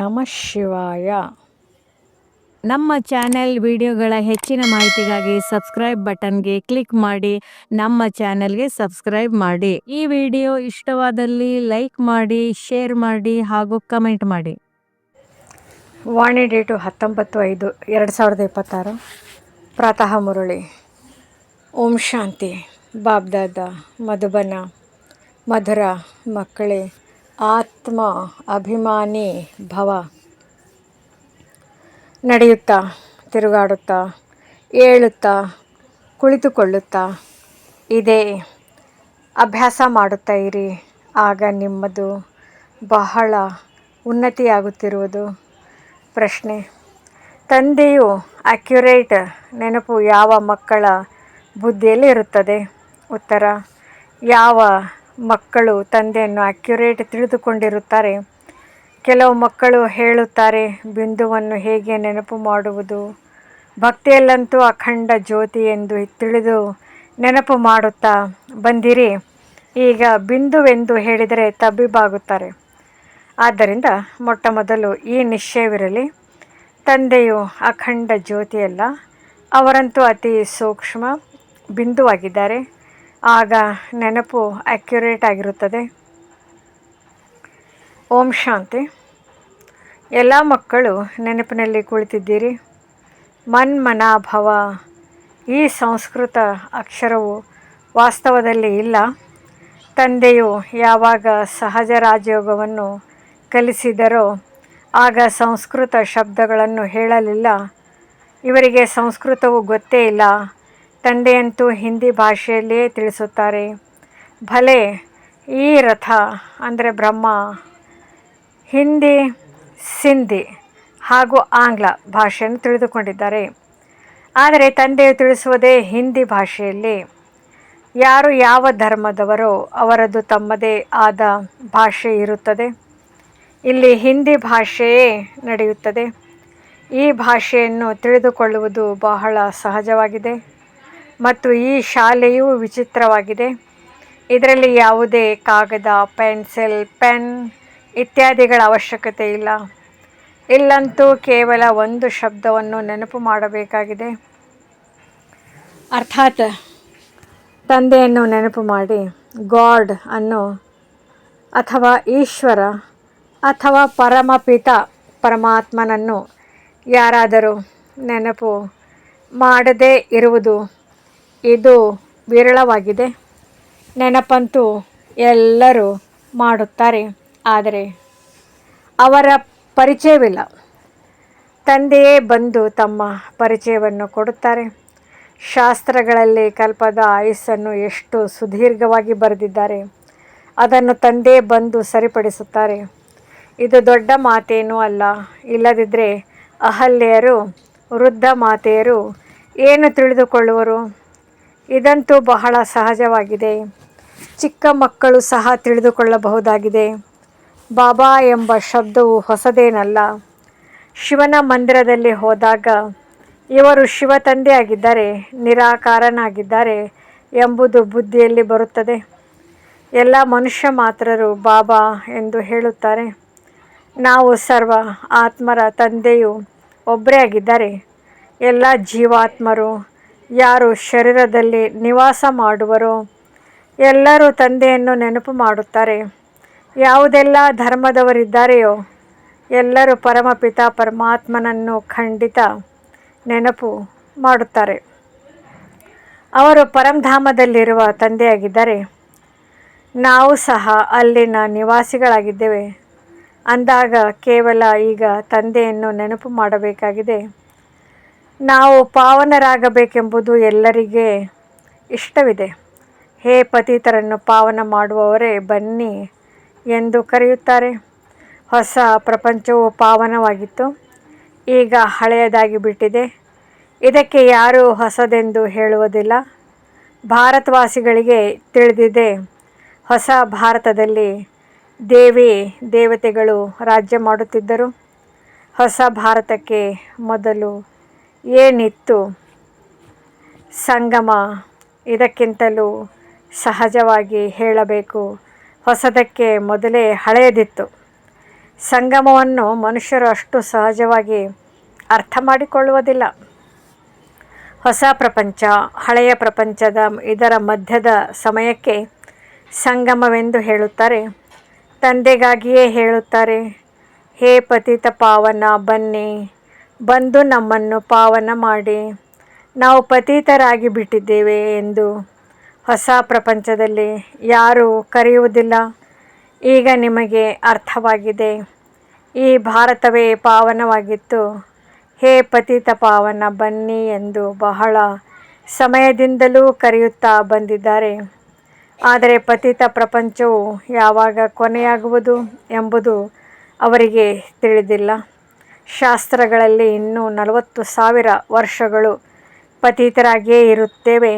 ನಮಃ ಶಿವಾಯ. ನಮ್ಮ ಚಾನೆಲ್ ವಿಡಿಯೋಗಳ ಹೆಚ್ಚಿನ ಮಾಹಿತಿಗಾಗಿ ಸಬ್ಸ್ಕ್ರೈಬ್ ಬಟನ್ಗೆ ಕ್ಲಿಕ್ ಮಾಡಿ ನಮ್ಮ ಚಾನೆಲ್ಗೆ ಸಬ್ಸ್ಕ್ರೈಬ್ ಮಾಡಿ. ಈ ವಿಡಿಯೋ ಇಷ್ಟವಾದಲ್ಲಿ ಲೈಕ್ ಮಾಡಿ, ಶೇರ್ ಮಾಡಿ ಹಾಗೂ ಕಮೆಂಟ್ ಮಾಡಿ. ವಾಣಿ ಡೇಟು 19/5/2026. ಪ್ರಾತಃ ಮುರಳಿ. ಓಂ ಶಾಂತಿ. ಬಾಬ್ದಾದ ಮಧುಬನ. ಮಧುರ ಮಕ್ಕಳೇ, ಆತ್ಮ ಅಭಿಮಾನಿ ಭವ. ನಡೆಯುತ್ತಾ, ತಿರುಗಾಡುತ್ತಾ, ಏಳುತ್ತಾ, ಕುಳಿತುಕೊಳ್ಳುತ್ತಾ ಇದೇ ಅಭ್ಯಾಸ ಮಾಡುತ್ತಾ ಇರಿ. ಆಗ ನಿಮ್ಮದು ಬಹಳ ಉನ್ನತಿಯಾಗುತ್ತಿರುವುದು. ಪ್ರಶ್ನೆ: ತಂದೆಯು ಅಕ್ಯುರೇಟ್ ನೆನಪು ಯಾವ ಮಕ್ಕಳ ಬುದ್ಧಿಯಲ್ಲಿ ಇರುತ್ತದೆ? ಉತ್ತರ: ಯಾವ ಮಕ್ಕಳು ತಂದೆಯನ್ನು ಅಕ್ಯುರೇಟ್ ತಿಳಿದುಕೊಂಡಿರುತ್ತಾರೆ. ಕೆಲವು ಮಕ್ಕಳು ಹೇಳುತ್ತಾರೆ, ಬಿಂದುವನ್ನು ಹೇಗೆ ನೆನಪು ಮಾಡುವುದು? ಭಕ್ತಿಯಲ್ಲಂತೂ ಅಖಂಡ ಜ್ಯೋತಿ ಎಂದು ತಿಳಿದು ನೆನಪು ಮಾಡುತ್ತಾ ಬಂದಿರಿ. ಈಗ ಬಿಂದುವೆಂದು ಹೇಳಿದರೆ ತಬ್ಬಿಬ್ಬಾಗುತ್ತಾರೆ. ಆದ್ದರಿಂದ ಮೊಟ್ಟ ಮೊದಲು ಈ ನಿಶ್ಚಯವಿರಲಿ, ತಂದೆಯು ಅಖಂಡ ಜ್ಯೋತಿಯಲ್ಲ, ಅವರಂತೂ ಅತಿ ಸೂಕ್ಷ್ಮ ಬಿಂದುವಾಗಿದ್ದಾರೆ. ಆಗ ನೆನಪು ಅಕ್ಯುರೇಟ್ ಆಗಿರುತ್ತದೆ. ಓಂ ಶಾಂತಿ. ಎಲ್ಲ ಮಕ್ಕಳು ನೆನಪಿನಲ್ಲಿ ಕುಳಿತಿದ್ದೀರಿ. ಮನ್ಮನಾಭವ. ಈ ಸಂಸ್ಕೃತ ಅಕ್ಷರವು ವಾಸ್ತವದಲ್ಲಿ ಇಲ್ಲ. ತಂದೆಯು ಯಾವಾಗ ಸಹಜ ರಾಜಯೋಗವನ್ನು ಕಲಿಸಿದರೋ ಆಗ ಸಂಸ್ಕೃತ ಶಬ್ದಗಳನ್ನು ಹೇಳಲಿಲ್ಲ. ಇವರಿಗೆ ಸಂಸ್ಕೃತವು ಗೊತ್ತೇ ಇಲ್ಲ. ತಂದೆಯಂತೂ ಹಿಂದಿ ಭಾಷೆಯಲ್ಲಿಯೇ ತಿಳಿಸುತ್ತಾರೆ. ಭಲೆ ಈ ರಥ ಅಂದರೆ ಬ್ರಹ್ಮ ಹಿಂದಿ, ಸಿಂಧಿ ಹಾಗೂ ಆಂಗ್ಲ ಭಾಷೆಯನ್ನು ತಿಳಿದುಕೊಂಡಿದ್ದಾರೆ. ಆದರೆ ತಂದೆಯು ತಿಳಿಸುವುದೇ ಹಿಂದಿ ಭಾಷೆಯಲ್ಲಿ. ಯಾರು ಯಾವ ಧರ್ಮದವರೋ ಅವರದ್ದು ತಮ್ಮದೇ ಆದ ಭಾಷೆ ಇರುತ್ತದೆ. ಇಲ್ಲಿ ಹಿಂದಿ ಭಾಷೆಯೇ ನಡೆಯುತ್ತದೆ. ಈ ಭಾಷೆಯನ್ನು ತಿಳಿದುಕೊಳ್ಳುವುದು ಬಹಳ ಸಹಜವಾಗಿದೆ ಮತ್ತು ಈ ಶಾಲೆಯೂ ವಿಚಿತ್ರವಾಗಿದೆ. ಇದರಲ್ಲಿ ಯಾವುದೇ ಕಾಗದ, ಪೆನ್ಸಿಲ್, ಪೆನ್ ಇತ್ಯಾದಿಗಳ ಅವಶ್ಯಕತೆ ಇಲ್ಲ. ಇಲ್ಲಂತೂ ಕೇವಲ ಒಂದು ಶಬ್ದವನ್ನು ನೆನಪು ಮಾಡಬೇಕಾಗಿದೆ. ಅರ್ಥಾತ್ ತಂದೆಯನ್ನು ನೆನಪು ಮಾಡಿ. ಗಾಡ್ ಅನ್ನು ಅಥವಾ ಈಶ್ವರ ಅಥವಾ ಪರಮಪಿತ ಪರಮಾತ್ಮನನ್ನು ಯಾರಾದರೂ ನೆನಪು ಮಾಡದೇ ಇರುವುದು ಇದು ವಿರಳವಾಗಿದೆ. ನೆನಪಂತೂ ಎಲ್ಲರೂ ಮಾಡುತ್ತಾರೆ, ಆದರೆ ಅವರ ಪರಿಚಯವಿಲ್ಲ. ತಂದೆಯೇ ಬಂದು ತಮ್ಮ ಪರಿಚಯವನ್ನು ಕೊಡುತ್ತಾರೆ. ಶಾಸ್ತ್ರಗಳಲ್ಲಿ ಕಲ್ಪದ ಆಯುಸ್ಸನ್ನು ಎಷ್ಟು ಸುದೀರ್ಘವಾಗಿ ಬರೆದಿದ್ದಾರೆ, ಅದನ್ನು ತಂದೆ ಬಂದು ಸರಿಪಡಿಸುತ್ತಾರೆ. ಇದು ದೊಡ್ಡ ಮಾತೇನೂ ಅಲ್ಲ. ಇಲ್ಲದಿದ್ದರೆ ಅಹಲ್ಯರು, ವೃದ್ಧ ಮಾತೆಯರು ಏನು ತಿಳಿದುಕೊಳ್ಳುವರು? ಇದಂತೂ ಬಹಳ ಸಹಜವಾಗಿದೆ. ಚಿಕ್ಕ ಮಕ್ಕಳು ಸಹ ತಿಳಿದುಕೊಳ್ಳಬಹುದಾಗಿದೆ. ಬಾಬಾ ಎಂಬ ಶಬ್ದವು ಹೊಸದೇನಲ್ಲ. ಶಿವನ ಮಂದಿರದಲ್ಲಿ ಹೋದಾಗ ಇವರು ಶಿವ ತಂದೆಯಾಗಿದ್ದಾರೆ, ನಿರಾಕಾರನಾಗಿದ್ದಾರೆ ಎಂಬುದು ಬುದ್ಧಿಯಲ್ಲಿ ಬರುತ್ತದೆ. ಎಲ್ಲ ಮನುಷ್ಯ ಮಾತ್ರರು ಬಾಬಾ ಎಂದು ಹೇಳುತ್ತಾರೆ. ನಾವು ಸರ್ವ ಆತ್ಮರ ತಂದೆಯು ಒಬ್ಬರೇ ಆಗಿದ್ದಾರೆ. ಎಲ್ಲ ಜೀವಾತ್ಮರು ಯಾರು ಶರೀರದಲ್ಲಿ ನಿವಾಸ ಮಾಡುವರೋ ಎಲ್ಲರೂ ತಂದೆಯನ್ನು ನೆನಪು ಮಾಡುತ್ತಾರೆ. ಯಾವುದೆಲ್ಲ ಧರ್ಮದವರಿದ್ದಾರೆಯೋ ಎಲ್ಲರೂ ಪರಮಪಿತ ಪರಮಾತ್ಮನನ್ನು ಖಂಡಿತ ನೆನಪು ಮಾಡುತ್ತಾರೆ. ಅವರು ಪರಂಧಾಮದಲ್ಲಿರುವ ತಂದೆಯಾಗಿದ್ದಾರೆ. ನಾವು ಸಹ ಅಲ್ಲಿನ ನಿವಾಸಿಗಳಾಗಿದ್ದೇವೆ. ಅಂದಾಗ ಕೇವಲ ಈಗ ತಂದೆಯನ್ನು ನೆನಪು ಮಾಡಬೇಕಾಗಿದೆ. ನಾವು ಪಾವನರಾಗಬೇಕೆಂಬುದು ಎಲ್ಲರಿಗೆ ಇಷ್ಟವಿದೆ. ಹೇ ಪತಿತರನ್ನು ಪಾವನ ಮಾಡುವವರೇ, ಬನ್ನಿ ಎಂದು ಕರೆಯುತ್ತಾರೆ. ಹೊಸ ಪ್ರಪಂಚವು ಪಾವನವಾಗಿತ್ತು, ಈಗ ಹಳೆಯದಾಗಿ ಬಿಟ್ಟಿದೆ. ಇದಕ್ಕೆ ಯಾರೂ ಹೊಸದೆಂದು ಹೇಳುವುದಿಲ್ಲ. ಭಾರತವಾಸಿಗಳಿಗೆ ತಿಳಿದಿದೆ, ಹೊಸ ಭಾರತದಲ್ಲಿ ದೇವಿ ದೇವತೆಗಳು ರಾಜ್ಯ ಮಾಡುತ್ತಿದ್ದರು. ಹೊಸ ಭಾರತಕ್ಕೆ ಮೊದಲು ಏನಿತ್ತು? ಸಂಗಮ. ಇದಕ್ಕಿಂತಲೂ ಸಹಜವಾಗಿ ಹೇಳಬೇಕು, ಹೊಸದಕ್ಕೆ ಮೊದಲೇ ಹಳೆಯದಿತ್ತು. ಸಂಗಮವನ್ನು ಮನುಷ್ಯರು ಅಷ್ಟು ಸಹಜವಾಗಿ ಅರ್ಥ ಮಾಡಿಕೊಳ್ಳುವುದಿಲ್ಲ. ಹೊಸ ಪ್ರಪಂಚ, ಹಳೆಯ ಪ್ರಪಂಚದ ಇದರ ಮಧ್ಯದ ಸಮಯಕ್ಕೆ ಸಂಗಮವೆಂದು ಹೇಳುತ್ತಾರೆ. ತಂದೆಗಾಗಿಯೇ ಹೇಳುತ್ತಾರೆ, ಹೇ ಪತಿತ ಪಾವನ, ಬನ್ನಿ, ಬಂದು ನಮ್ಮನ್ನು ಪಾವನ ಮಾಡಿ, ನಾವು ಪತಿತರಾಗಿ ಬಿಟ್ಟಿದ್ದೇವೆ ಎಂದು. ಹೊಸ ಪ್ರಪಂಚದಲ್ಲಿ ಯಾರೂ ಕರೆಯುವುದಿಲ್ಲ. ಈಗ ನಿಮಗೆ ಅರ್ಥವಾಗಿದೆ. ಈ ಭಾರತವೇ ಪಾವನವಾಗಿತ್ತು. ಹೇ ಪತಿತ ಪಾವನ, ಬನ್ನಿ ಎಂದು ಬಹಳ ಸಮಯದಿಂದಲೂ ಕರೆಯುತ್ತಾ ಬಂದಿದ್ದಾರೆ. ಆದರೆ ಪತಿತ ಪ್ರಪಂಚವು ಯಾವಾಗ ಕೊನೆಯಾಗುವುದು ಎಂಬುದು ಅವರಿಗೆ ತಿಳಿದಿಲ್ಲ. ಶಾಸ್ತ್ರಗಳಲ್ಲಿ ಇನ್ನೂ 40,000 ವರ್ಷಗಳು ಪತಿತರಾಗಿಯೇ ಇರುತ್ತೇವೆ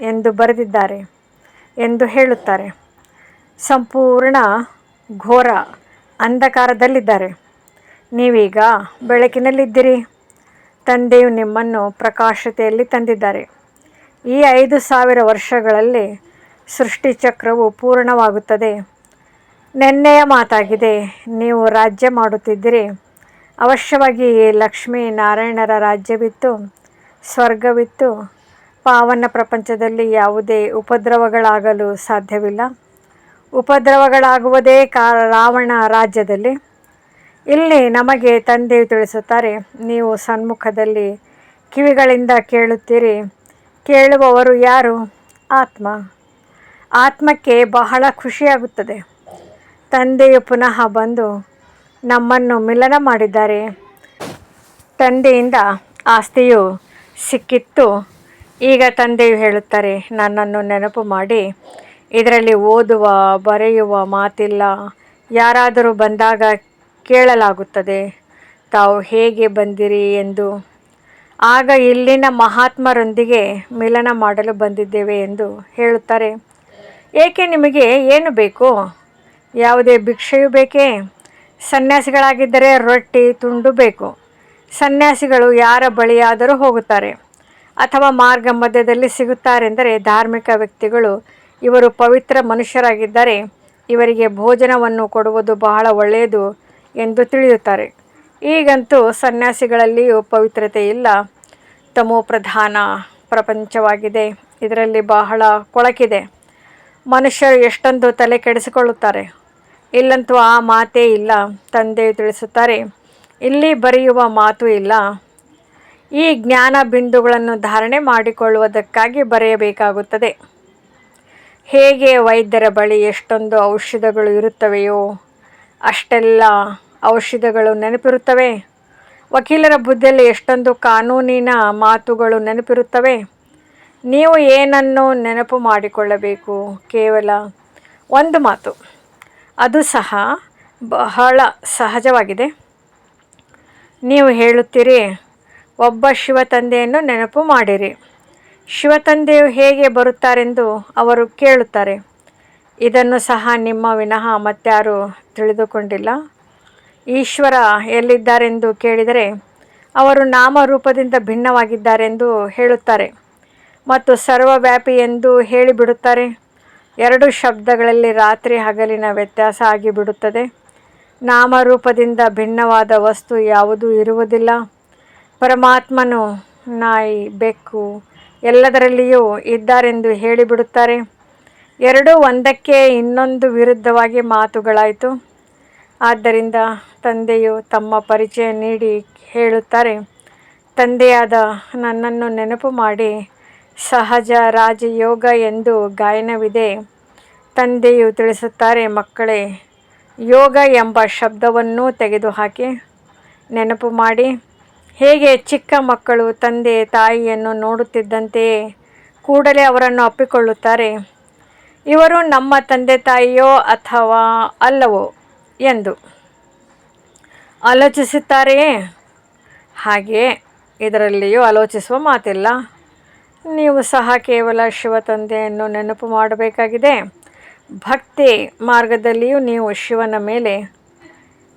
ಎಂದು ಬರೆದಿದ್ದಾರೆ ಎಂದು ಹೇಳುತ್ತಾರೆ. ಸಂಪೂರ್ಣ ಘೋರ ಅಂಧಕಾರದಲ್ಲಿದ್ದಾರೆ. ನೀವೀಗ ಬೆಳಕಿನಲ್ಲಿದ್ದೀರಿ. ತಂದೆಯು ನಿಮ್ಮನ್ನು ಪ್ರಕಾಶತೆಯಲ್ಲಿ ತಂದಿದ್ದಾರೆ. ಈ 5,000 ವರ್ಷಗಳಲ್ಲಿ ಸೃಷ್ಟಿ ಚಕ್ರವು ಪೂರ್ಣವಾಗುತ್ತದೆ. ನೆನ್ನೆಯ ಮಾತಾಗಿದೆ. ನೀವು ರಾಜ್ಯ ಮಾಡುತ್ತಿದ್ದೀರಿ. ಅವಶ್ಯವಾಗಿ ಲಕ್ಷ್ಮೀ ನಾರಾಯಣರ ರಾಜ್ಯವಿತ್ತು, ಸ್ವರ್ಗವಿತ್ತು. ಪಾವನ ಪ್ರಪಂಚದಲ್ಲಿ ಯಾವುದೇ ಉಪದ್ರವಗಳಾಗಲು ಸಾಧ್ಯವಿಲ್ಲ. ಉಪದ್ರವಗಳಾಗುವುದೇ ರಾವಣ ರಾಜ್ಯದಲ್ಲಿ. ಇಲ್ಲಿ ನಮಗೆ ತಂದೆಯು ತಿಳಿಸುತ್ತಾರೆ, ನೀವು ಸನ್ಮುಖದಲ್ಲಿ ಕಿವಿಗಳಿಂದ ಕೇಳುತ್ತೀರಿ. ಕೇಳುವವರು ಯಾರು? ಆತ್ಮ. ಆತ್ಮಕ್ಕೆ ಬಹಳ ಖುಷಿಯಾಗುತ್ತದೆ. ತಂದೆಯು ಪುನಃ ಬಂದು ನಮ್ಮನ್ನು ಮಿಲನ ಮಾಡಿದ್ದಾರೆ. ತಂದೆಯಿಂದ ಆಸ್ತಿಯು ಸಿಕ್ಕಿತ್ತು. ಈಗ ತಂದೆಯು ಹೇಳುತ್ತಾರೆ, ನನ್ನನ್ನು ನೆನಪು ಮಾಡಿ. ಇದರಲ್ಲಿ ಓದುವ ಬರೆಯುವ ಮಾತಿಲ್ಲ. ಯಾರಾದರೂ ಬಂದಾಗ ಕೇಳಲಾಗುತ್ತದೆ, ತಾವು ಹೇಗೆ ಬಂದಿರಿ ಎಂದು. ಆಗ ಇಲ್ಲಿನ ಮಹಾತ್ಮರೊಂದಿಗೆ ಮಿಲನ ಮಾಡಲು ಬಂದಿದ್ದೇವೆ ಎಂದು ಹೇಳುತ್ತಾರೆ. ಏಕೆ? ನಿಮಗೆ ಏನು ಬೇಕು? ಯಾವುದೇ ಭಿಕ್ಷೆಯು ಬೇಕೇ? ಸನ್ಯಾಸಿಗಳಾಗಿದ್ದರೆ ರೊಟ್ಟಿ ತುಂಡು ಬೇಕು. ಸನ್ಯಾಸಿಗಳು ಯಾರ ಬಳಿಯಾದರೂ ಹೋಗುತ್ತಾರೆ ಅಥವಾ ಮಾರ್ಗ ಮಧ್ಯದಲ್ಲಿ ಸಿಗುತ್ತಾರೆಂದರೆ ಧಾರ್ಮಿಕ ವ್ಯಕ್ತಿಗಳು. ಇವರು ಪವಿತ್ರ ಮನುಷ್ಯರಾಗಿದ್ದರೆ ಇವರಿಗೆ ಭೋಜನವನ್ನು ಕೊಡುವುದು ಬಹಳ ಒಳ್ಳೆಯದು ಎಂದು ತಿಳಿಯುತ್ತಾರೆ. ಈಗಂತೂ ಸನ್ಯಾಸಿಗಳಲ್ಲಿಯೂ ಪವಿತ್ರತೆ ಇಲ್ಲ. ತಮೋ ಪ್ರಧಾನ ಪ್ರಪಂಚವಾಗಿದೆ. ಇದರಲ್ಲಿ ಬಹಳ ಕೊಳಕಿದೆ. ಮನುಷ್ಯರು ಎಷ್ಟೊಂದು ತಲೆ ಕೆಡಿಸಿಕೊಳ್ಳುತ್ತಾರೆ. ಇಲ್ಲಂತೂ ಆ ಮಾತೇ ಇಲ್ಲ. ತಂದೆಯು ತಿಳಿಸುತ್ತಾರೆ, ಇಲ್ಲಿ ಬರೆಯುವ ಮಾತು ಇಲ್ಲ. ಈ ಜ್ಞಾನ ಬಿಂದುಗಳನ್ನು ಧಾರಣೆ ಮಾಡಿಕೊಳ್ಳುವುದಕ್ಕಾಗಿ ಬರೆಯಬೇಕಾಗುತ್ತದೆ. ಹೇಗೆ ವೈದ್ಯರ ಬಳಿ ಎಷ್ಟೊಂದು ಔಷಧಗಳು ಇರುತ್ತವೆಯೋ ಅಷ್ಟೆಲ್ಲ ಔಷಧಗಳು ನೆನಪಿರುತ್ತವೆ. ವಕೀಲರ ಬುದ್ಧಿಯಲ್ಲಿ ಎಷ್ಟೊಂದು ಕಾನೂನಿನ ಮಾತುಗಳು ನೆನಪಿರುತ್ತವೆ. ನೀವು ಏನನ್ನು ನೆನಪು ಮಾಡಿಕೊಳ್ಳಬೇಕು? ಕೇವಲ ಒಂದು ಮಾತು. ಅದು ಸಹ ಬಹಳ ಸಹಜವಾಗಿದೆ. ನೀವು ಹೇಳುತ್ತೀರಿ, ಒಬ್ಬ ಶಿವ ತಂದೆಯನ್ನು ನೆನಪು ಮಾಡಿರಿ. ಶಿವತಂದೆಯು ಹೇಗೆ ಬರುತ್ತಾರೆಂದು ಅವರು ಕೇಳುತ್ತಾರೆ. ಇದನ್ನು ಸಹ ನಿಮ್ಮ ವಿನಃ ಮತ್ಯಾರೂ ತಿಳಿದುಕೊಂಡಿಲ್ಲ. ಈಶ್ವರ ಎಲ್ಲಿದ್ದಾರೆಂದು ಕೇಳಿದರೆ ಅವರು ನಾಮರೂಪದಿಂದ ಭಿನ್ನವಾಗಿದ್ದಾರೆಂದು ಹೇಳುತ್ತಾರೆ ಮತ್ತು ಸರ್ವವ್ಯಾಪಿ ಎಂದು ಹೇಳಿಬಿಡುತ್ತಾರೆ. 2 ಶಬ್ದಗಳಲ್ಲಿ ರಾತ್ರಿ ಹಗಲಿನ ವ್ಯತ್ಯಾಸ ಆಗಿಬಿಡುತ್ತದೆ. ನಾಮರೂಪದಿಂದ ಭಿನ್ನವಾದ ವಸ್ತು ಯಾವುದೂ ಇರುವುದಿಲ್ಲ. ಪರಮಾತ್ಮನು ನಾಯಿ, ಬೆಕ್ಕು ಎಲ್ಲದರಲ್ಲಿಯೂ ಇದ್ದಾರೆಂದು ಹೇಳಿಬಿಡುತ್ತಾರೆ. 2 ಒಂದಕ್ಕೆ ಇನ್ನೊಂದು ವಿರುದ್ಧವಾಗಿ ಮಾತುಗಳಾಯಿತು. ಆದ್ದರಿಂದ ತಂದೆಯು ತಮ್ಮ ಪರಿಚಯ ನೀಡಿ ಹೇಳುತ್ತಾರೆ, ತಂದೆಯಾದ ನನ್ನನ್ನು ನೆನಪು ಮಾಡಿ. ಸಹಜ ರಾಜಯೋಗ ಎಂದು ಗಾಯನವಿದೆ. ತಂದೆಯು ತಿಳಿಸುತ್ತಾರೆ, ಮಕ್ಕಳೇ, ಯೋಗ ಎಂಬ ಶಬ್ದವನ್ನೂ ತೆಗೆದುಹಾಕಿ ನೆನಪು ಮಾಡಿ. ಹೇಗೆ ಚಿಕ್ಕ ಮಕ್ಕಳು ತಂದೆ ತಾಯಿಯನ್ನು ನೋಡುತ್ತಿದ್ದಂತೆಯೇ ಕೂಡಲೇ ಅವರನ್ನು ಅಪ್ಪಿಕೊಳ್ಳುತ್ತಾರೆ. ಇವರು ನಮ್ಮ ತಂದೆ ತಾಯಿಯೋ ಅಥವಾ ಅಲ್ಲವೋ ಎಂದು ಆಲೋಚಿಸುತ್ತಾರೆಯೇ? ಹಾಗೆಯೇ ಇದರಲ್ಲಿಯೂ ಆಲೋಚಿಸುವ ಮಾತಿಲ್ಲ. ನೀವು ಸಹ ಕೇವಲ ಶಿವ ತಂದೆಯನ್ನು ನೆನಪು ಮಾಡಬೇಕಾಗಿದೆ. ಭಕ್ತಿ ಮಾರ್ಗದಲ್ಲಿಯೂ ನೀವು ಶಿವನ ಮೇಲೆ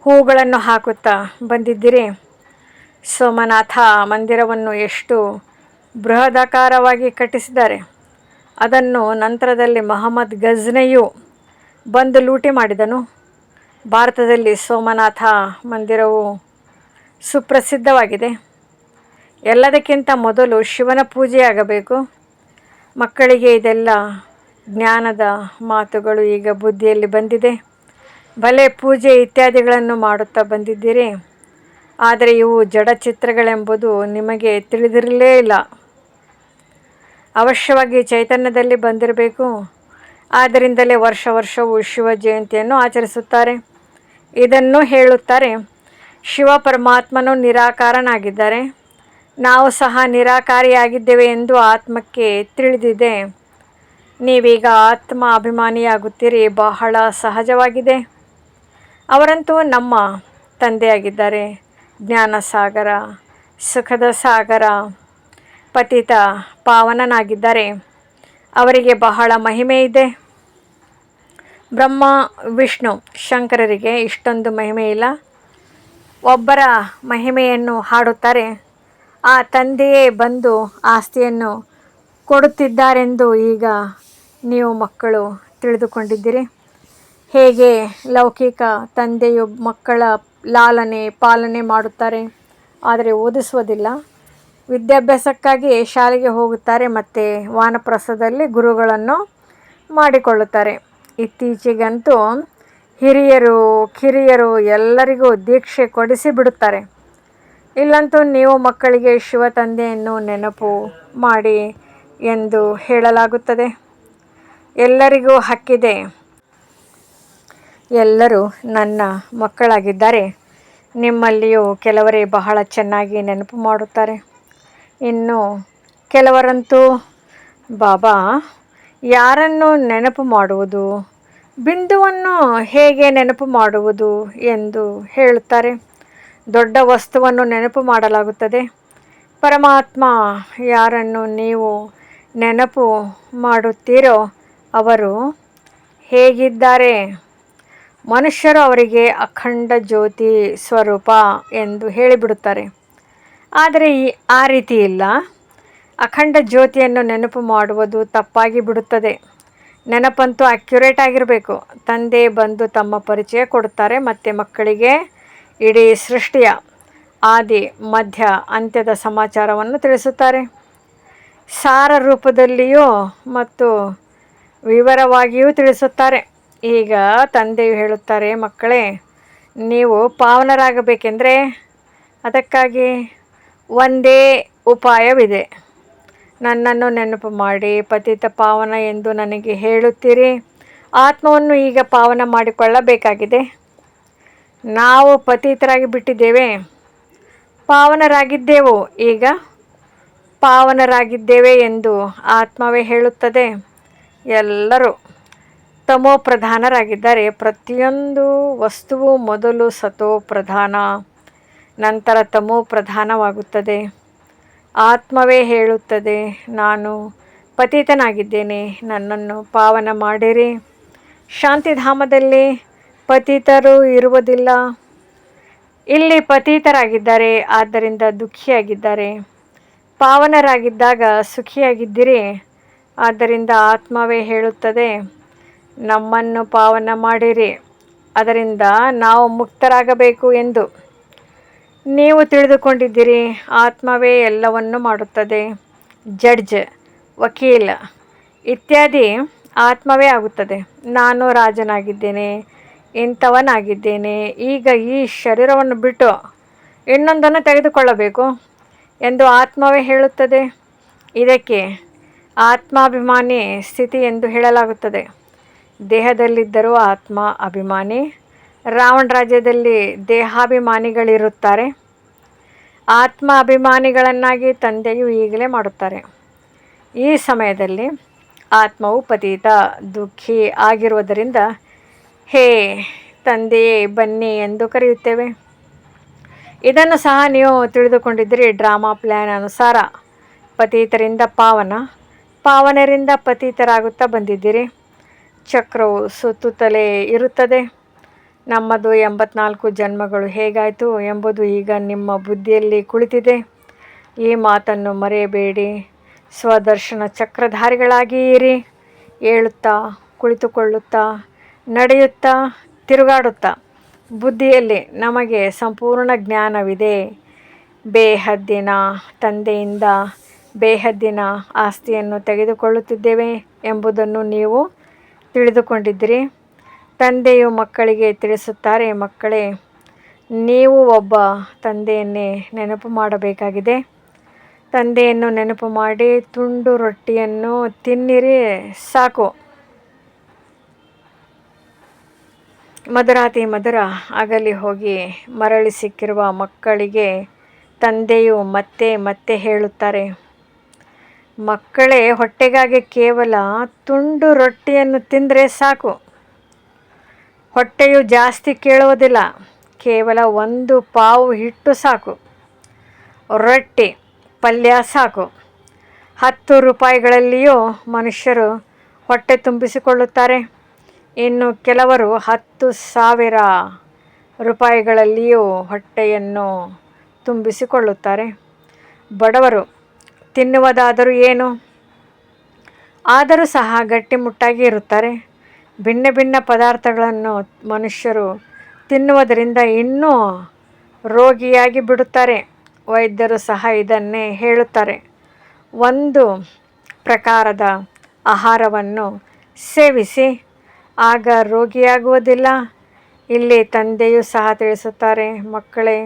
ಹೂಗಳನ್ನು ಹಾಕುತ್ತಾ ಬಂದಿದ್ದೀರಿ. ಸೋಮನಾಥ ಮಂದಿರವನ್ನು ಎಷ್ಟು ಬೃಹದಾಕಾರವಾಗಿ ಕಟ್ಟಿಸಿದ್ದಾರೆ. ಅದನ್ನು ನಂತರದಲ್ಲಿ ಮಹಮ್ಮದ್ ಗಜ್ನಿಯು ಬಂದು ಲೂಟಿ ಮಾಡಿದನು. ಭಾರತದಲ್ಲಿ ಸೋಮನಾಥ ಮಂದಿರವು ಸುಪ್ರಸಿದ್ಧವಾಗಿದೆ. ಎಲ್ಲದಕ್ಕಿಂತ ಮೊದಲು ಶಿವನ ಪೂಜೆಯಾಗಬೇಕು. ಮಕ್ಕಳಿಗೆ ಇದೆಲ್ಲ ಜ್ಞಾನದ ಮಾತುಗಳು ಈಗ ಬುದ್ಧಿಯಲ್ಲಿ ಬಂದಿದೆ. ಭಲೆ ಪೂಜೆ ಇತ್ಯಾದಿಗಳನ್ನು ಮಾಡುತ್ತಾ ಬಂದಿದ್ದೀರಿ, ಆದರೆ ಇವು ಜಡಚಿತ್ರಗಳೆಂಬುದು ನಿಮಗೆ ತಿಳಿದಿರಲೇ ಇಲ್ಲ. ಅವಶ್ಯವಾಗಿ ಚೈತನ್ಯದಲ್ಲಿ ಬಂದಿರಬೇಕು. ಆದ್ದರಿಂದಲೇ ವರ್ಷವೂ ಶಿವ ಜಯಂತಿಯನ್ನು ಆಚರಿಸುತ್ತಾರೆ. ಇದನ್ನು ಹೇಳುತ್ತಾರೆ, ಶಿವ ಪರಮಾತ್ಮನು ನಿರಾಕಾರನಾಗಿದ್ದಾರೆ. ನಾವು ಸಹ ನಿರಾಕಾರಿಯಾಗಿದ್ದೇವೆ ಎಂದು ಆತ್ಮಕ್ಕೆ ತಿಳಿದಿದೆ. ನೀವೀಗ ಆತ್ಮ ಅಭಿಮಾನಿಯಾಗುತ್ತೀರಿ, ಬಹಳ ಸಹಜವಾಗಿದೆ. ಅವರಂತೂ ನಮ್ಮ ತಂದೆಯಾಗಿದ್ದಾರೆ, ಜ್ಞಾನಸಾಗರ, ಸುಖದ ಸಾಗರ, ಪತಿತ ಪಾವನನಾಗಿದ್ದಾರೆ. ಅವರಿಗೆ ಬಹಳ ಮಹಿಮೆ ಇದೆ. ಬ್ರಹ್ಮ, ವಿಷ್ಣು, ಶಂಕರರಿಗೆ ಇಷ್ಟೊಂದು ಮಹಿಮೆ ಇಲ್ಲ. ಒಬ್ಬರ ಮಹಿಮೆಯನ್ನು ಹಾಡುತ್ತಾರೆ. ಆ ತಂದೆಯೇ ಬಂದು ಆಸ್ತಿಯನ್ನು ಕೊಡುತ್ತಿದ್ದಾರೆಂದು ಈಗ ನೀವು ಮಕ್ಕಳು ತಿಳಿದುಕೊಂಡಿದ್ದೀರಿ. ಹೇಗೆ ಲೌಕಿಕ ತಂದೆಯು ಮಕ್ಕಳ ಲಾಲನೆ ಪಾಲನೆ ಮಾಡುತ್ತಾರೆ, ಆದರೆ ಓದಿಸುವುದಿಲ್ಲ. ವಿದ್ಯಾಭ್ಯಾಸಕ್ಕಾಗಿ ಶಾಲೆಗೆ ಹೋಗುತ್ತಾರೆ ಮತ್ತು ವಾನಪ್ರಸ್ಥದಲ್ಲಿ ಗುರುಗಳನ್ನು ಮಾಡಿಕೊಳ್ಳುತ್ತಾರೆ. ಇತ್ತೀಚೆಗಂತೂ ಹಿರಿಯರು ಕಿರಿಯರು ಎಲ್ಲರಿಗೂ ದೀಕ್ಷೆ ಕೊಡಿಸಿ ಬಿಡುತ್ತಾರೆ. ಇಲ್ಲಂತೂ ನೀವು ಮಕ್ಕಳಿಗೆ ಶಿವ ತಂದೆಯನ್ನು ನೆನಪು ಮಾಡಿ ಎಂದು ಹೇಳಲಾಗುತ್ತದೆ. ಎಲ್ಲರಿಗೂ ಹಕ್ಕಿದೆ. ಎಲ್ಲರೂ ನನ್ನ ಮಕ್ಕಳಾಗಿದ್ದಾರೆ. ನಿಮ್ಮಲ್ಲಿಯೂ ಕೆಲವರೇ ಬಹಳ ಚೆನ್ನಾಗಿ ನೆನಪು ಮಾಡುತ್ತಾರೆ. ಇನ್ನು ಕೆಲವರಂತೂ ಬಾಬಾ ಯಾರನ್ನು ನೆನಪು ಮಾಡುವುದು, ಬಿಂದುವನ್ನು ಹೇಗೆ ನೆನಪು ಮಾಡುವುದು ಎಂದು ಹೇಳುತ್ತಾರೆ. ದೊಡ್ಡ ವಸ್ತುವನ್ನು ನೆನಪು ಮಾಡಲಾಗುತ್ತದೆ. ಪರಮಾತ್ಮ ಯಾರನ್ನು ನೀವು ನೆನಪು ಮಾಡುತ್ತೀರೋ ಅವರು ಹೇಗಿದ್ದಾರೆ? ಮನುಷ್ಯರು ಅವರಿಗೆ ಅಖಂಡ ಜ್ಯೋತಿ ಸ್ವರೂಪ ಎಂದು ಹೇಳಿಬಿಡುತ್ತಾರೆ. ಆದರೆ ಆ ರೀತಿ ಇಲ್ಲ. ಅಖಂಡ ಜ್ಯೋತಿಯನ್ನು ನೆನಪು ಮಾಡುವುದು ತಪ್ಪಾಗಿ ಬಿಡುತ್ತದೆ. ನೆನಪಂತೂ ಅಕ್ಯುರೇಟ್ ಆಗಿರಬೇಕು. ತಂದೆ ಬಂದು ತಮ್ಮ ಪರಿಚಯ ಕೊಡುತ್ತಾರೆ ಮತ್ತು ಮಕ್ಕಳಿಗೆ ಇಡೀ ಸೃಷ್ಟಿಯ ಆದಿ ಮಧ್ಯ ಅಂತ್ಯದ ಸಮಾಚಾರವನ್ನು ತಿಳಿಸುತ್ತಾರೆ. ಸಾರ ರೂಪದಲ್ಲಿಯೂ ಮತ್ತು ವಿವರವಾಗಿಯೂ ತಿಳಿಸುತ್ತಾರೆ. ಈಗ ತಂದೆಯು ಹೇಳುತ್ತಾರೆ, ಮಕ್ಕಳೇ, ನೀವು ಪಾವನರಾಗಬೇಕೆಂದರೆ ಅದಕ್ಕಾಗಿ ಒಂದೇ ಉಪಾಯವಿದೆ. ನನ್ನನ್ನು ನೆನಪು ಮಾಡಿ ಪತಿತ ಪಾವನ ಎಂದು ನನಗೆ ಹೇಳುತ್ತೀರಿ. ಆತ್ಮವನ್ನು ಈಗ ಪಾವನ ಮಾಡಿಕೊಳ್ಳಬೇಕಾಗಿದೆ. ನಾವು ಪತಿತರಾಗಿ ಬಿಟ್ಟಿದ್ದೇವೆ, ಪಾವನರಾಗಿದ್ದೆವು, ಈಗ ಪಾವನರಾಗಿದ್ದೇವೆ ಎಂದು ಆತ್ಮವೇ ಹೇಳುತ್ತದೆ. ಎಲ್ಲರೂ ತಮೋ ಪ್ರಧಾನರಾಗಿದ್ದಾರೆ. ಪ್ರತಿಯೊಂದು ವಸ್ತುವು ಮೊದಲು ಸತೋ ಪ್ರಧಾನ, ನಂತರ ತಮೋ ಪ್ರಧಾನವಾಗುತ್ತದೆ. ಆತ್ಮವೇ ಹೇಳುತ್ತದೆ, ನಾನು ಪತಿತನಾಗಿದ್ದೇನೆ, ನನ್ನನ್ನು ಪಾವನ ಮಾಡಿರಿ. ಶಾಂತಿಧಾಮದಲ್ಲಿ ಪತಿತರು ಇರುವುದಿಲ್ಲ. ಇಲ್ಲಿ ಪತಿತರಾಗಿದ್ದಾರೆ, ಆದ್ದರಿಂದ ದುಃಖಿಯಾಗಿದ್ದಾರೆ. ಪಾವನರಾಗಿದ್ದಾಗ ಸುಖಿಯಾಗಿದ್ದಿರಿ. ಆದ್ದರಿಂದ ಆತ್ಮವೇ ಹೇಳುತ್ತದೆ, ನಮ್ಮನ್ನು ಪಾವನ ಮಾಡಿರಿ, ಅದರಿಂದ ನಾವು ಮುಕ್ತರಾಗಬೇಕು ಎಂದು ನೀವು ತಿಳಿದುಕೊಂಡಿದ್ದೀರಿ. ಆತ್ಮವೇ ಎಲ್ಲವನ್ನೂ ಮಾಡುತ್ತದೆ. ಜಡ್ಜ್, ವಕೀಲ ಇತ್ಯಾದಿ ಆತ್ಮವೇ ಆಗುತ್ತದೆ. ನಾನು ರಾಜನಾಗಿದ್ದೇನೆ, ಇಂಥವನಾಗಿದ್ದೇನೆ, ಈಗ ಈ ಶರೀರವನ್ನು ಬಿಟ್ಟು ಇನ್ನೊಂದನ್ನು ತೆಗೆದುಕೊಳ್ಳಬೇಕು ಎಂದು ಆತ್ಮವೇ ಹೇಳುತ್ತದೆ. ಇದಕ್ಕೆ ಆತ್ಮಾಭಿಮಾನಿ ಸ್ಥಿತಿ ಎಂದು ಹೇಳಲಾಗುತ್ತದೆ. ದೇಹದಲ್ಲಿದ್ದರೂ ಆತ್ಮ ಅಭಿಮಾನಿ. ರಾವಣ ರಾಜ್ಯದಲ್ಲಿ ದೇಹಾಭಿಮಾನಿಗಳಿರುತ್ತಾರೆ. ಆತ್ಮ ಅಭಿಮಾನಿಗಳನ್ನಾಗಿ ತಂದೆಯು ಈಗಲೇ ಮಾಡುತ್ತಾರೆ. ಈ ಸಮಯದಲ್ಲಿ ಆತ್ಮವು ಪತಿತ ದುಃಖಿ ಆಗಿರುವುದರಿಂದ ಹೇ ತಂದೆಯೇ ಬನ್ನಿ ಎಂದು ಕರೆಯುತ್ತೇವೆ. ಇದನ್ನು ಸಹ ನೀವು ತಿಳಿದುಕೊಂಡಿದ್ದೀರಿ. ಡ್ರಾಮಾ ಪ್ಲ್ಯಾನ್ ಅನುಸಾರ ಪತಿತರಿಂದ ಪಾವನ, ಪಾವನರಿಂದ ಪತಿತರಾಗುತ್ತಾ ಬಂದಿದ್ದೀರಿ. ಚಕ್ರವು ಸುತ್ತುತ್ತಲೇ ಇರುತ್ತದೆ. ನಮ್ಮದು 84 ಜನ್ಮಗಳು ಹೇಗಾಯಿತು ಎಂಬುದು ಈಗ ನಿಮ್ಮ ಬುದ್ಧಿಯಲ್ಲಿ ಕುಳಿತಿದೆ. ಈ ಮಾತನ್ನು ಮರೆಯಬೇಡಿ. ಸ್ವದರ್ಶನ ಚಕ್ರಧಾರಿಗಳಾಗಿ ಇರಿ. ಏಳುತ್ತಾ, ಕುಳಿತುಕೊಳ್ಳುತ್ತಾ, ನಡೆಯುತ್ತಾ, ತಿರುಗಾಡುತ್ತಾ ಬುದ್ಧಿಯಲ್ಲಿ ನಮಗೆ ಸಂಪೂರ್ಣ ಜ್ಞಾನವಿದೆ. ಬೇಹದ್ದಿನ ತಂದೆಯಿಂದ ಬೇಹದ್ದಿನ ಆಸ್ತಿಯನ್ನು ತೆಗೆದುಕೊಳ್ಳುತ್ತಿದ್ದೇವೆ ಎಂಬುದನ್ನು ನೀವು ತಿಳಿದುಕೊಂಡಿದ್ದೀರಿ. ತಂದೆಯು ಮಕ್ಕಳಿಗೆ ತಿಳಿಸುತ್ತಾರೆ, ಮಕ್ಕಳೇ, ನೀವು ಒಬ್ಬ ತಂದೆಯನ್ನೇ ನೆನಪು ಮಾಡಬೇಕಾಗಿದೆ. ತಂದೆಯನ್ನು ನೆನಪು ಮಾಡಿ ತುಂಡು ರೊಟ್ಟಿಯನ್ನು ತಿನ್ನಿರಿ ಸಾಕು. ಮಧುರಾತಿ ಮಧುರ ಅಗಲಿ ಹೋಗಿ ಮರಳಿ ಸಿಕ್ಕಿರುವ ಮಕ್ಕಳಿಗೆ ತಂದೆಯು ಮತ್ತೆ ಮತ್ತೆ ಹೇಳುತ್ತಾರೆ, ಮಕ್ಕಳೇ, ಹೊಟ್ಟೆಗಾಗಿ ಕೇವಲ ತುಂಡು ರೊಟ್ಟಿಯನ್ನು ತಿಂದರೆ ಸಾಕು. ಹೊಟ್ಟೆಯು ಜಾಸ್ತಿ ಕೇಳುವುದಿಲ್ಲ. ಕೇವಲ 1 ಪಾವು ಹಿಟ್ಟು ಸಾಕು, ರೊಟ್ಟಿ ಪಲ್ಯ ಸಾಕು. 10 ರೂಪಾಯಿಗಳಲ್ಲಿಯೂ ಮನುಷ್ಯರು ಹೊಟ್ಟೆ ತುಂಬಿಸಿಕೊಳ್ಳುತ್ತಾರೆ. ಇನ್ನು ಕೆಲವರು 10,000 ರೂಪಾಯಿಗಳಲ್ಲಿಯೂ ಹೊಟ್ಟೆಯನ್ನು ತುಂಬಿಸಿಕೊಳ್ಳುತ್ತಾರೆ. ಬಡವರು ತಿನ್ನುವುದಾದರೂ ಏನು? ಆದರೂ ಸಹ ಗಟ್ಟಿಮುಟ್ಟಾಗಿ ಇರುತ್ತಾರೆ. ಭಿನ್ನ ಭಿನ್ನ ಪದಾರ್ಥಗಳನ್ನು ಮನುಷ್ಯರು ತಿನ್ನುವುದರಿಂದ ಇನ್ನೂ ರೋಗಿಯಾಗಿ ಬಿಡುತ್ತಾರೆ. ವೈದ್ಯರು ಸಹ ಇದನ್ನೇ ಹೇಳುತ್ತಾರೆ. ಒಂದು ಪ್ರಕಾರದ ಆಹಾರವನ್ನು ಸೇವಿಸಿ, ಆಗ ರೋಗಿಯಾಗುವುದಿಲ್ಲ. ಇಲ್ಲಿ ತಂದೆಯೂ ಸಹ ತಿಳಿಸುತ್ತಾರೆ, ಮಕ್ಕಳೇ,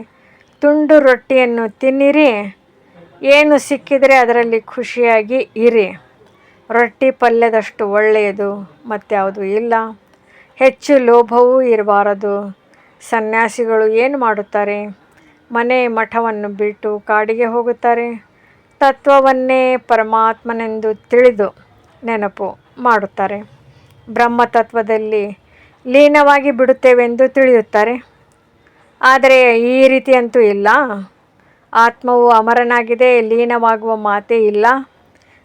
ತುಂಡು ರೊಟ್ಟಿಯನ್ನು ತಿನ್ನಿರಿ. ಏನು ಸಿಕ್ಕಿದರೆ ಅದರಲ್ಲಿ ಖುಷಿಯಾಗಿ ಇರಿ. ರೊಟ್ಟಿ ಪಲ್ಯದಷ್ಟು ಒಳ್ಳೆಯದು ಮತ್ಯಾವುದೂ ಇಲ್ಲ. ಹೆಚ್ಚು ಲೋಭವೂ ಇರಬಾರದು. ಸನ್ಯಾಸಿಗಳು ಏನು ಮಾಡುತ್ತಾರೆ? ಮನೆ ಮಠವನ್ನು ಬಿಟ್ಟು ಕಾಡಿಗೆ ಹೋಗುತ್ತಾರೆ. ತತ್ವವನ್ನೇ ಪರಮಾತ್ಮನೆಂದು ತಿಳಿದು ನೆನಪು ಮಾಡುತ್ತಾರೆ. ಬ್ರಹ್ಮತತ್ವದಲ್ಲಿ ಲೀನವಾಗಿ ಬಿಡುತ್ತೇವೆಂದು ತಿಳಿಯುತ್ತಾರೆ. ಆದರೆ ಈ ರೀತಿಯಂತೂ ಇಲ್ಲ. ಆತ್ಮವು ಅಮರನಾಗಿದೆ, ಲೀನವಾಗುವ ಮಾತೇ ಇಲ್ಲ.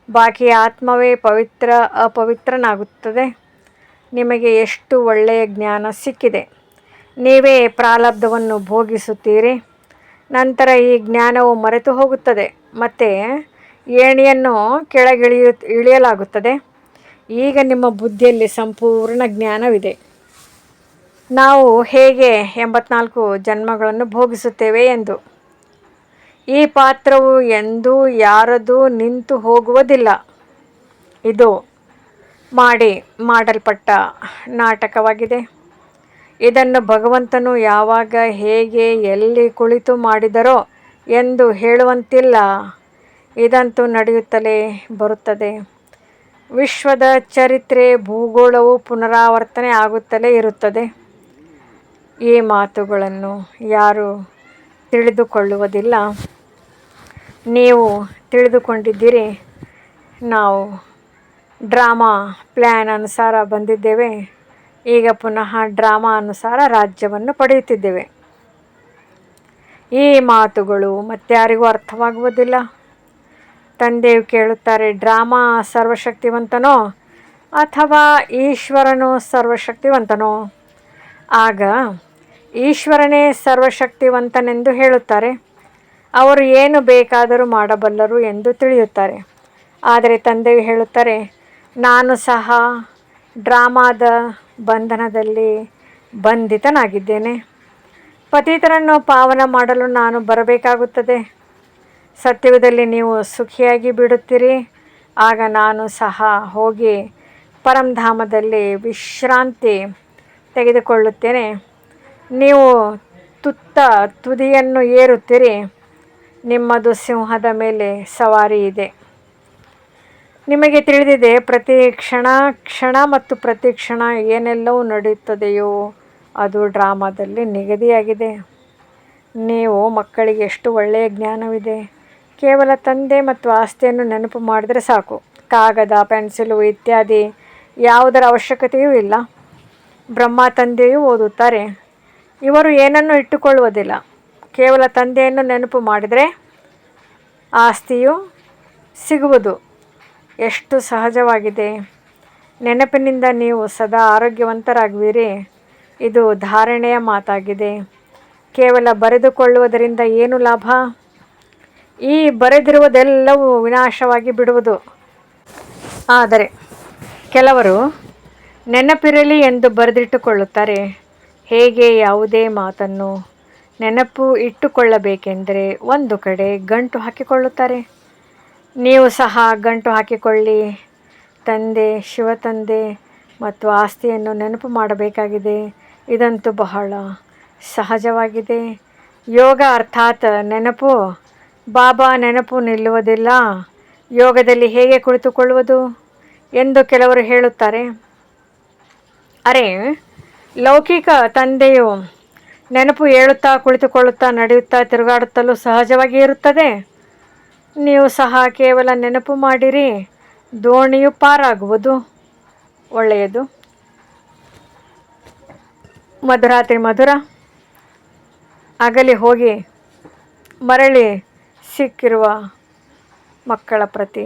ಬಾಕಿ ಆತ್ಮವೇ ಅಪವಿತ್ರನಾಗುತ್ತದೆ. ನಿಮಗೆ ಎಷ್ಟು ಒಳ್ಳೆಯ ಜ್ಞಾನ ಸಿಕ್ಕಿದೆ. ನೀವೇ ಪ್ರಾರಬ್ಧವನ್ನು ಭೋಗಿಸುತ್ತೀರಿ. ನಂತರ ಈ ಜ್ಞಾನವು ಮರೆತು ಹೋಗುತ್ತದೆ. ಮತ್ತೆ ಏಣಿಯನ್ನು ಇಳಿಯಲಾಗುತ್ತದೆ. ಈಗ ನಿಮ್ಮ ಬುದ್ಧಿಯಲ್ಲಿ ಸಂಪೂರ್ಣ ಜ್ಞಾನವಿದೆ. ನಾವು ಹೇಗೆ 84 ಜನ್ಮಗಳನ್ನು ಭೋಗಿಸುತ್ತೇವೆ ಎಂದು. ಈ ಪಾತ್ರವು ಎಂದೂ ಯಾರದೂ ನಿಂತು ಹೋಗುವುದಿಲ್ಲ. ಇದು ಮಾಡಲ್ಪಟ್ಟ ನಾಟಕವಾಗಿದೆ. ಇದನ್ನು ಭಗವಂತನು ಯಾವಾಗ, ಹೇಗೆ, ಎಲ್ಲಿ ಕುಳಿತು ಮಾಡಿದರೋ ಎಂದು ಹೇಳುವಂತಿಲ್ಲ. ಇದಂತೂ ನಡೆಯುತ್ತಲೇ ಬರುತ್ತದೆ. ವಿಶ್ವದ ಚರಿತ್ರೆ, ಭೂಗೋಳವು ಪುನರಾವರ್ತನೆ ಆಗುತ್ತಲೇ ಇರುತ್ತದೆ. ಈ ಮಾತುಗಳನ್ನು ಯಾರೂ ತಿಳಿದುಕೊಳ್ಳುವುದಿಲ್ಲ. ನೀವು ತಿಳಿದುಕೊಂಡಿದ್ದೀರಿ. ನಾವು ಡ್ರಾಮಾ ಪ್ಲ್ಯಾನ್ ಅನುಸಾರ ಬಂದಿದ್ದೇವೆ. ಈಗ ಪುನಃ ಡ್ರಾಮಾ ಅನುಸಾರ ರಾಜ್ಯವನ್ನು ಪಡೆಯುತ್ತಿದ್ದೇವೆ. ಈ ಮಾತುಗಳು ಮತ್ಯಾರಿಗೂ ಅರ್ಥವಾಗುವುದಿಲ್ಲ. ತಂದೆಯು ಕೇಳುತ್ತಾರೆ, ಡ್ರಾಮಾ ಸರ್ವಶಕ್ತಿವಂತನೋ ಅಥವಾ ಈಶ್ವರನು ಸರ್ವಶಕ್ತಿವಂತನೋ? ಆಗ ಈಶ್ವರನೇ ಸರ್ವಶಕ್ತಿವಂತನೆಂದು ಹೇಳುತ್ತಾರೆ. ಅವರು ಏನು ಬೇಕಾದರೂ ಮಾಡಬಲ್ಲರು ಎಂದು ತಿಳಿಯುತ್ತಾರೆ. ಆದರೆ ತಂದೆಯು ಹೇಳುತ್ತಾರೆ, ನಾನು ಸಹ ಡ್ರಾಮಾದ ಬಂಧನದಲ್ಲಿ ಬಂಧಿತನಾಗಿದ್ದೇನೆ. ಪತಿತರನ್ನು ಪಾವನ ಮಾಡಲು ನಾನು ಬರಬೇಕಾಗುತ್ತದೆ. ಸತ್ಯಯುಗದಲ್ಲಿ ನೀವು ಸುಖಿಯಾಗಿ ಬಿಡುತ್ತೀರಿ. ಆಗ ನಾನು ಸಹ ಹೋಗಿ ಪರಂಧಾಮದಲ್ಲಿ ವಿಶ್ರಾಂತಿ ತೆಗೆದುಕೊಳ್ಳುತ್ತೇನೆ. ನೀವು ತುದಿಯನ್ನು ಏರುತ್ತೀರಿ. ನಿಮ್ಮದು ಸಿಂಹದ ಮೇಲೆ ಸವಾರಿ ಇದೆ. ನಿಮಗೆ ತಿಳಿದಿದೆ, ಪ್ರತಿ ಕ್ಷಣ ಮತ್ತು ಪ್ರತಿ ಕ್ಷಣ ಏನೆಲ್ಲವೂ ನಡೆಯುತ್ತದೆಯೋ ಅದು ಡ್ರಾಮಾದಲ್ಲಿ ನಿಗದಿಯಾಗಿದೆ. ನೀವು ಮಕ್ಕಳಿಗೆ ಎಷ್ಟು ಒಳ್ಳೆಯ ಜ್ಞಾನವಿದೆ. ಕೇವಲ ತಂದೆ ಮತ್ತು ಆಸ್ತಿಯನ್ನು ನೆನಪು ಮಾಡಿದರೆ ಸಾಕು. ಕಾಗದ, ಪೆನ್ಸಿಲು ಇತ್ಯಾದಿ ಯಾವುದರ ಅವಶ್ಯಕತೆಯೂ ಇಲ್ಲ. ಬ್ರಹ್ಮ ತಂದೆಯೂ ಓದುತ್ತಾರೆ. ಇವರು ಏನನ್ನೂ ಇಟ್ಟುಕೊಳ್ಳುವುದಿಲ್ಲ. ಕೇವಲ ತಂದೆಯನ್ನು ನೆನಪು ಮಾಡಿದರೆ ಆಸ್ತಿಯು ಸಿಗುವುದು. ಎಷ್ಟು ಸಹಜವಾಗಿದೆ. ನೆನಪಿನಿಂದ ನೀವು ಸದಾ ಆರೋಗ್ಯವಂತರಾಗುವಿರಿ. ಇದು ಧಾರಣೆಯ ಮಾತಾಗಿದೆ. ಕೇವಲ ಬರೆದುಕೊಳ್ಳುವುದರಿಂದ ಏನು ಲಾಭ? ಈ ಬರೆದಿರುವುದೆಲ್ಲವೂ ವಿನಾಶವಾಗಿ ಬಿಡುವುದು. ಆದರೆ ಕೆಲವರು ನೆನಪಿರಲಿ ಎಂದು ಬರೆದಿಟ್ಟುಕೊಳ್ಳುತ್ತಾರೆ. ಹೇಗೆ ಯಾವುದೇ ಮಾತನ್ನು ನೆನಪು ಇಟ್ಟುಕೊಳ್ಳಬೇಕೆಂದರೆ ಒಂದು ಕಡೆ ಗಂಟು ಹಾಕಿಕೊಳ್ಳುತ್ತಾರೆ. ನೀವು ಸಹ ಗಂಟು ಹಾಕಿಕೊಳ್ಳಿ. ತಂದೆ, ಶಿವತಂದೆ ಮತ್ತು ಆಸ್ತಿಯನ್ನು ನೆನಪು ಮಾಡಬೇಕಾಗಿದೆ. ಇದಂತೂ ಬಹಳ ಸಹಜವಾಗಿದೆ. ಯೋಗ ಅರ್ಥಾತ್ ನೆನಪು. ಬಾಬಾ ನೆನಪು ನಿಲ್ಲುವುದಿಲ್ಲ, ಯೋಗದಲ್ಲಿ ಹೇಗೆ ಕುಳಿತುಕೊಳ್ಳುವುದು ಎಂದು ಕೆಲವರು ಹೇಳುತ್ತಾರೆ. ಅರೆ, ಲೌಕಿಕ ತಂದೆಯು ನೆನಪು ಹೇಳುತ್ತಾ ಕುಳಿತುಕೊಳ್ಳುತ್ತಾ ನಡೆಯುತ್ತಾ ತಿರುಗಾಡುತ್ತಲೂ ಸಹಜವಾಗಿ ಇರುತ್ತದೆ. ನೀವು ಸಹ ಕೇವಲ ನೆನಪು ಮಾಡಿರಿ, ದೋಣಿಯು ಪಾರಾಗುವುದು. ಒಳ್ಳೆಯದು. ಮಧುರಾತ್ರಿ ಮಧುರ. ಅಗಲಿ ಹೋಗಿ ಮರಳಿ ಸಿಕ್ಕಿರುವ ಮಕ್ಕಳ ಪ್ರತಿ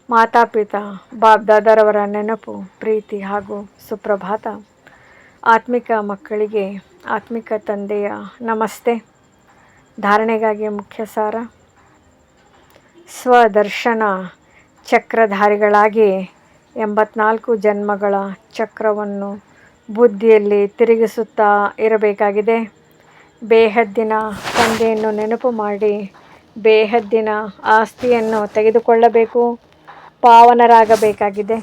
ಮಾತಾಪಿತಾ ಬಾಬ್ ದಾದಾರವರ ನೆನಪು, ಪ್ರೀತಿ ಹಾಗೂ ಸುಪ್ರಭಾತ. ಆತ್ಮಿಕ ಮಕ್ಕಳಿಗೆ ಆತ್ಮಿಕ ತಂದೆಯ ನಮಸ್ತೆ. ಧಾರಣೆಗಾಗಿ ಮುಖ್ಯ ಸಾರ: ಸ್ವದರ್ಶನ ಚಕ್ರಧಾರಿಗಳಾಗಿ 84 ಜನ್ಮಗಳ ಚಕ್ರವನ್ನು ಬುದ್ಧಿಯಲ್ಲಿ ತಿರುಗಿಸುತ್ತಾ ಇರಬೇಕಾಗಿದೆ. ಬೇಹದ್ದಿನ ತಂದೆಯನ್ನು ನೆನಪು ಮಾಡಿ ಬೇಹದ್ದಿನ ಆಸ್ತಿಯನ್ನು ತೆಗೆದುಕೊಳ್ಳಬೇಕು. ಪಾವನರಾಗಬೇಕಾಗಿದೆ.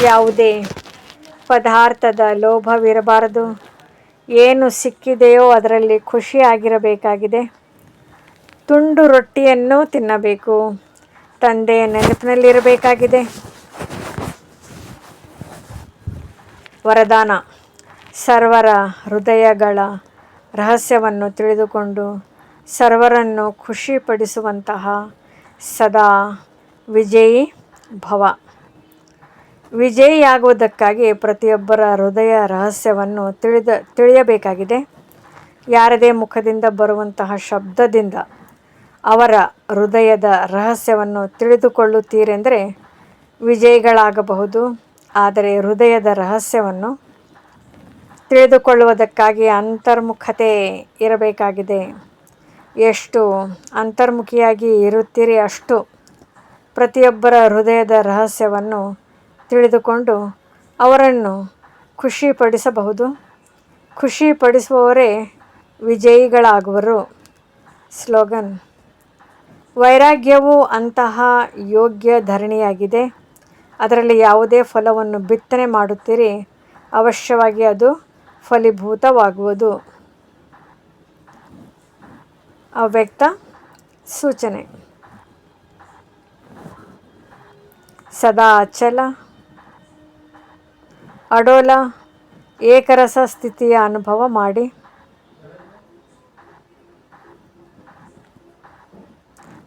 ಯಾವುದೇ ಪದಾರ್ಥದ ಲೋಭವಿರಬಾರದು. ಏನು ಸಿಕ್ಕಿದೆಯೋ ಅದರಲ್ಲಿ ಖುಷಿಯಾಗಿರಬೇಕಾಗಿದೆ. ತುಂಡು ರೊಟ್ಟಿಯನ್ನು ತಿನ್ನಬೇಕು. ತಂದೆಯ ನೆನಪಿನಲ್ಲಿರಬೇಕಾಗಿದೆ. ವರದಾನ: ಸರ್ವರ ಹೃದಯಗಳ ರಹಸ್ಯವನ್ನು ತಿಳಿದುಕೊಂಡು ಸರ್ವರನ್ನು ಖುಷಿಪಡಿಸುವಂತಹ ಸದಾ ವಿಜಯೀ ಭವ. ವಿಜಯಿಯಾಗುವುದಕ್ಕಾಗಿ ಪ್ರತಿಯೊಬ್ಬರ ಹೃದಯ ರಹಸ್ಯವನ್ನು ತಿಳಿಯಬೇಕಾಗಿದೆ. ಯಾರದೇ ಮುಖದಿಂದ ಬರುವಂತಹ ಶಬ್ದದಿಂದ ಅವರ ಹೃದಯದ ರಹಸ್ಯವನ್ನು ತಿಳಿದುಕೊಳ್ಳುತ್ತೀರೆಂದರೆ ವಿಜಯಿಗಳಾಗಬಹುದು. ಆದರೆ ಹೃದಯದ ರಹಸ್ಯವನ್ನು ತಿಳಿದುಕೊಳ್ಳುವುದಕ್ಕಾಗಿ ಅಂತರ್ಮುಖತೆ ಇರಬೇಕಾಗಿದೆ. ಎಷ್ಟು ಅಂತರ್ಮುಖಿಯಾಗಿ ಇರುತ್ತೀರಿ ಅಷ್ಟು ಪ್ರತಿಯೊಬ್ಬರ ಹೃದಯದ ರಹಸ್ಯವನ್ನು ತಿಳಿದುಕೊಂಡು ಅವರನ್ನು ಖುಷಿಪಡಿಸಬಹುದು. ಖುಷಿಪಡಿಸುವವರೇ ವಿಜಯಿಗಳಾಗುವರು. ಸ್ಲೋಗನ್: ವೈರಾಗ್ಯವು ಅಂತಹ ಯೋಗ್ಯ ಧರಣಿಯಾಗಿದೆ. ಅದರಲ್ಲಿ ಯಾವುದೇ ಫಲವನ್ನು ಬಿತ್ತನೆ ಮಾಡುತ್ತೀರಿ, ಅವಶ್ಯವಾಗಿ ಅದು ಫಲೀಭೂತವಾಗುವುದು. ಅವ್ಯಕ್ತ ಸೂಚನೆ: ಸದಾ ಅಚಲ, ಅಡೋಲ, ಏಕರಸ ಸ್ಥಿತಿಯ ಅನುಭವ ಮಾಡಿ.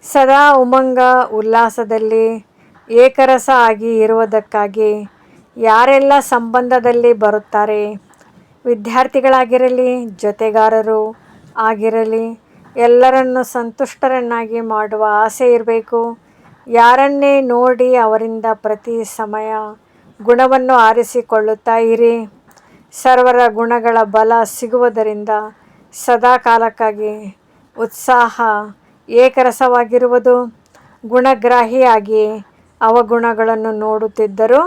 ಸದಾ ಉಮಂಗ ಉಲ್ಲಾಸದಲ್ಲಿ ಏಕರಸ ಆಗಿ ಇರುವುದಕ್ಕಾಗಿ ಯಾರೆಲ್ಲ ಸಂಬಂಧದಲ್ಲಿ ಬರುತ್ತಾರೆ, ವಿದ್ಯಾರ್ಥಿಗಳಾಗಿರಲಿ, ಜೊತೆಗಾರರು ಆಗಿರಲಿ, ಎಲ್ಲರನ್ನು ಸಂತುಷ್ಟರನ್ನಾಗಿ ಮಾಡುವ ಆಸೆ ಇರಬೇಕು. ಯಾರನ್ನೇ ನೋಡಿ ಅವರಿಂದ ಪ್ರತಿ ಸಮಯ ಗುಣವನ್ನು ಆರಿಸಿಕೊಳ್ಳುತ್ತಾ ಇರಿ. ಸರ್ವರ ಗುಣಗಳ ಬಲ ಸಿಗುವುದರಿಂದ ಸದಾ ಕಾಲಕ್ಕಾಗಿ ಉತ್ಸಾಹ ಏಕರಸವಾಗಿರುವುದು. ಗುಣಗ್ರಾಹಿಯಾಗಿ ಅವಗುಣಗಳನ್ನು ನೋಡುತ್ತಿದ್ದರೂ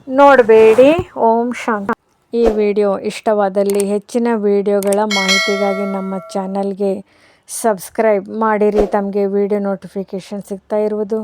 ನೋಡಬೇಡಿ. ಓಂ ಶಾಂತಿ. ಈ ವಿಡಿಯೋ ಇಷ್ಟವಾದಲ್ಲಿ ಹೆಚ್ಚಿನ ವಿಡಿಯೋಗಳ ಮಾಹಿತಿಗಾಗಿ ನಮ್ಮ ಚಾನಲ್ಗೆ ಸಬ್ಸ್ಕ್ರೈಬ್ ಮಾಡಿರಿ. ತಮಗೆ ವಿಡಿಯೋ ನೋಟಿಫಿಕೇಷನ್ ಸಿಗ್ತಾ ಇರುವುದು.